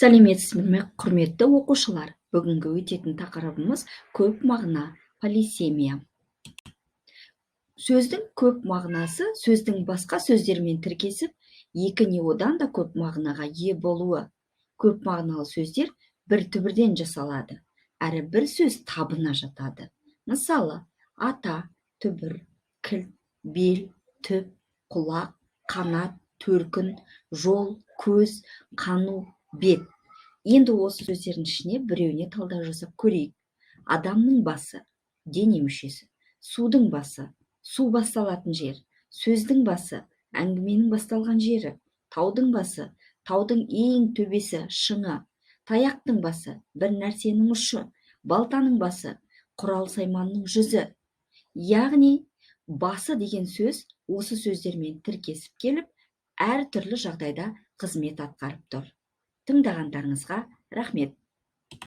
Сәлеметсіздер ме, құрметті оқушылар? Бүгінгі өтетін тақырыбымыз көп мағына полисемия. Сөздің көп мағынасы сөздің басқа сөздермен тіркесіп, екі не одан да көп мағынаға ие болуы. Көп мағыналы сөздер бір түбірден жасалады, әрі бір сөз табына жатады. Мысалы, ата, түбір, кілт, бел, түп, құлақ, қанат, төркін, жол, көз, қану, бет. Енді осы сөздердің ішіне біреуіне талдау жасап көрейік. Адамның басы, дене мүшесі, судың басы, су басталатын жер, сөздің басы, әңгіменің басталған жері, таудың басы, таудың ең төбесі, шыңы, таяқтың басы, бір нәрсенің ұшы, балтаның басы, құрал сайманның жүзі. Яғни, басы деген сөз осы сөздермен тіркесіп келіп, әр түрлі жағдайда қызмет атқарып тұр. Тыңдағандарыңызға рахмет.